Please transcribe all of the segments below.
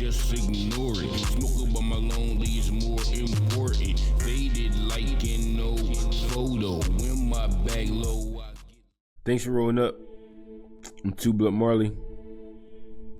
just ignore it. Smoking by my lonely is more important. Faded like in no photo. When my bag low, I get... Thanks for rolling up. I'm 2 Blunt Marley.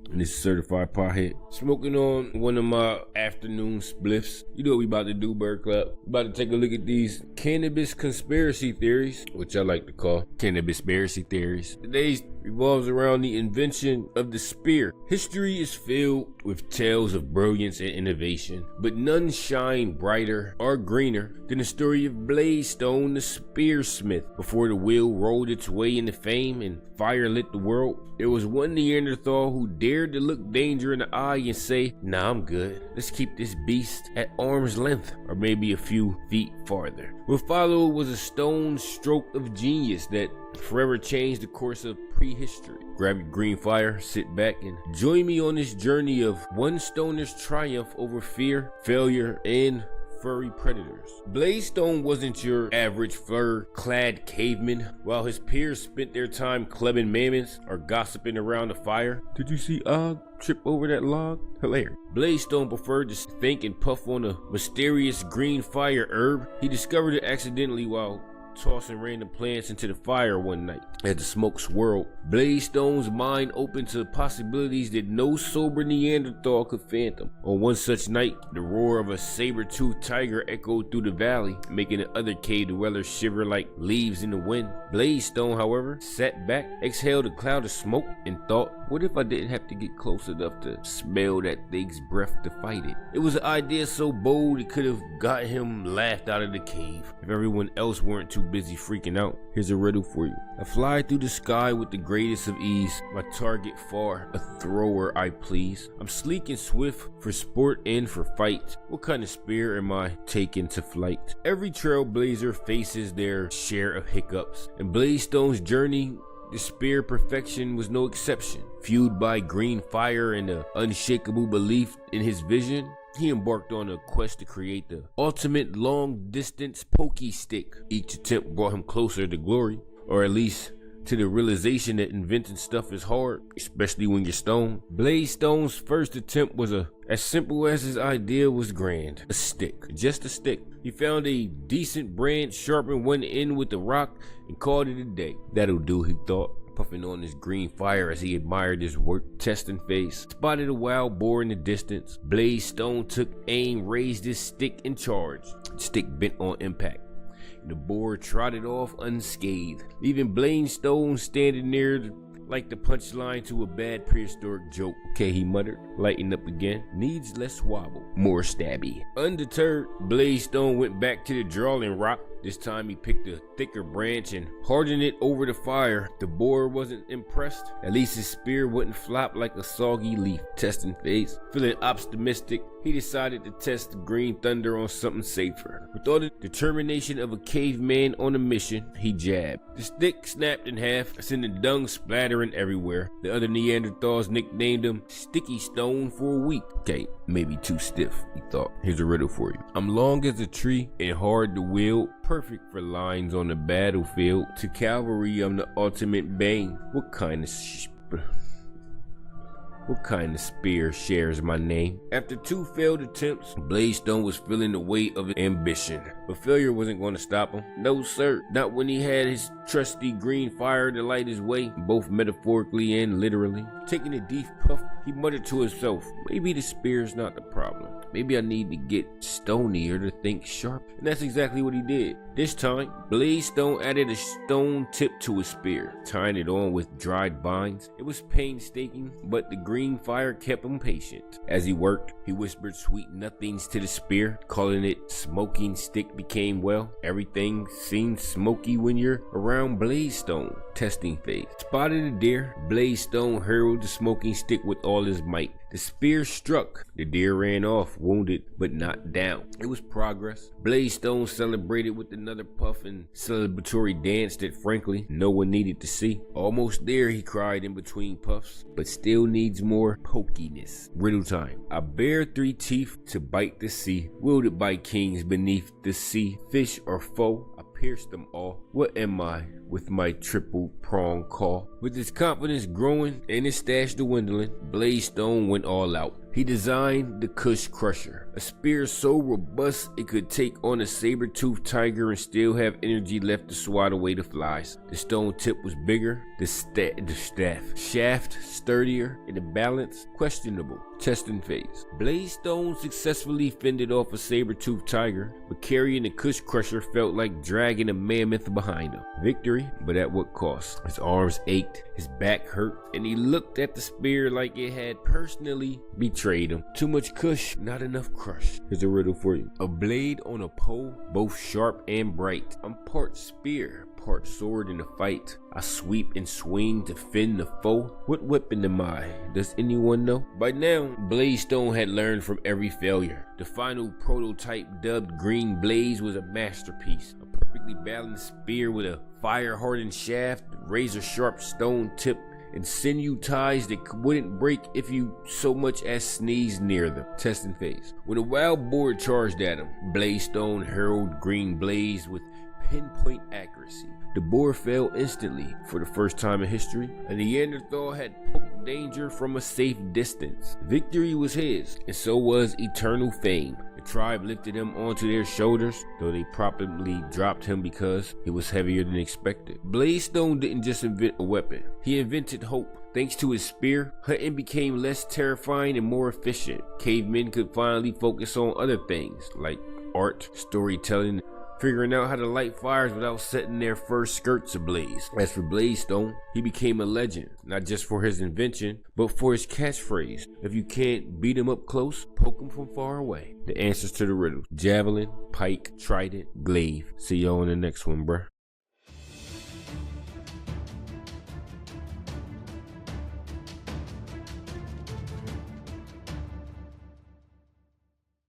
And this is Certified Pothead. Smoking on one of my afternoon spliffs. You know what we about to do, Bird Club. We about to take a look at these cannabis conspiracy theories, which I like to call cannabis-spiracy theories. Today's revolves around the invention of the spear. History is filled with tales of brilliance and innovation, but none shine brighter or greener than the story of Blaze-Stone, the spearsmith. Before the wheel rolled its way into fame and fire lit the world, there was one Neanderthal who dared to look danger in the eye and say, "Nah, I'm good. Let's keep this beast at arm's length, or maybe a few feet farther." What followed was a stone stroke of genius that forever changed the course of prehistory. Grab your green fire, sit back, and join me on this journey of one stoner's triumph over fear, failure, and furry predators. Blaze-Stone wasn't your average fur-clad caveman. While his peers spent their time clubbing mammoths or gossiping around the fire. Did you see Og trip over that log? Hilarious. Blaze-Stone preferred to think and puff on a mysterious green fire herb. He discovered it accidentally while tossing random plants into the fire one night. As the smoke swirled, Blaze-Stone's mind opened to possibilities that no sober Neanderthal could fathom. On one such night, the roar of a saber-toothed tiger echoed through the valley, making the other cave-dwellers shiver like leaves in the wind. Blaze-Stone, however, sat back, exhaled a cloud of smoke, and thought, what if I didn't have to get close enough to smell that thing's breath to fight it? It was an idea so bold it could have got him laughed out of the cave if everyone else weren't too busy freaking out. Here's a riddle for you. I fly through the sky with the greatest of ease, my target far, a thrower I please. I'm sleek and swift for sport and for fight. What kind of spear am I taking to flight? Every trailblazer faces their share of hiccups, and Blaze-Stone's journey, the spear perfection, was no exception. Fueled by green fire and an unshakable belief in his vision, he embarked on a quest to create the ultimate long-distance pokey stick. Each attempt brought him closer to glory, or at least to the realization that inventing stuff is hard, especially when you're stoned. Blaze-Stone's first attempt was as simple as his idea was grand. A stick, just a stick. He found a decent branch, sharpened one end with a rock, and called it a day. That'll do, he thought, puffing on his green fire as he admired his work. Testing phase. Spotted a wild boar in the distance. Blaze-Stone took aim, raised his stick, and charged. The stick bent on impact. The boar trotted off unscathed, leaving Blaze-Stone standing near like the punchline to a bad prehistoric joke. Okay, he muttered, lighting up again. Needs less wobble, more stabby. Undeterred, Blaze-Stone went back to the drawing rock. This time he picked a thicker branch and hardened it over the fire. The boar wasn't impressed. At least his spear wouldn't flop like a soggy leaf. Testing phase. Feeling optimistic, he decided to test the green thunder on something safer. With all the determination of a caveman on a mission, he jabbed. The stick snapped in half, sending dung splattering everywhere. The other Neanderthals nicknamed him Sticky Stone for a week. Okay, maybe too stiff, he thought. Here's a riddle for you. I'm long as a tree and hard to wield, perfect for lines on the battlefield. To cavalry, I'm the ultimate bane. What kind of spear shares my name? After 2 failed attempts, Blaze-Stone was feeling the weight of ambition. But failure wasn't going to stop him. No sir, not when he had his trusty green fire to light his way, both metaphorically and literally. Taking a deep puff, he muttered to himself, maybe the spear's not the problem. Maybe I need to get stonier to think sharp. And that's exactly what he did. This time, Blaze-Stone added a stone tip to his spear, tying it on with dried vines. It was painstaking, but the green fire kept him patient. As he worked, he whispered sweet nothings to the spear, calling it smoking stick became well. Everything seems smoky when you're around Blaze-Stone. Testing phase. Spotted a deer, Blaze-Stone hurled the smoking stick with all his might. The spear struck. The deer ran off, wounded but not down. It was progress. Blaze-Stone celebrated with another puff and celebratory dance that frankly no one needed to see. Almost there, he cried in between puffs, but still needs more pokiness. Riddle time. I bear 3 teeth to bite the sea, wielded by kings beneath the sea. Fish or foe, I pierced them all. What am I? with my triple prong call. With his confidence growing and his stash dwindling, Bladestone went all out. He designed the Kush Crusher, a spear so robust it could take on a saber-toothed tiger and still have energy left to swat away the flies. The stone tip was bigger, the shaft sturdier, and the balance questionable. Testing phase. Bladestone successfully fended off a saber-toothed tiger, but carrying the Kush Crusher felt like dragging a mammoth behind him. Victory, but at what cost? His arms ached, his back hurt, and he looked at the spear like it had personally betrayed him. Too much Kush, not enough crush. Here's a riddle for you. A blade on a pole, both sharp and bright. I'm part spear, part sword in a fight. I sweep and swing to fend the foe. What weapon am I? Does anyone know? By now, Bladestone had learned from every failure. The final prototype, dubbed Green Blaze, was a masterpiece. A perfectly balanced spear with a fire-hardened shaft, razor-sharp stone tip, and sinew ties that wouldn't break if you so much as sneezed near them. Testing phase. When a wild boar charged at him, Bladestone hurled Green Blaze with pinpoint accuracy. The boar fell instantly for the first time in history, and the Neanderthal had poked danger from a safe distance. Victory was his, and so was eternal fame. The tribe lifted him onto their shoulders, though they promptly dropped him because he was heavier than expected. Bladestone didn't just invent a weapon, he invented hope. Thanks to his spear, hunting became less terrifying and more efficient. Cavemen could finally focus on other things like art, storytelling, figuring out how to light fires without setting their first skirts ablaze. As for Bladestone, he became a legend, not just for his invention, but for his catchphrase. If you can't beat him up close, poke him from far away. The answers to the riddles: javelin, pike, trident, glaive. See y'all in the next one, bruh.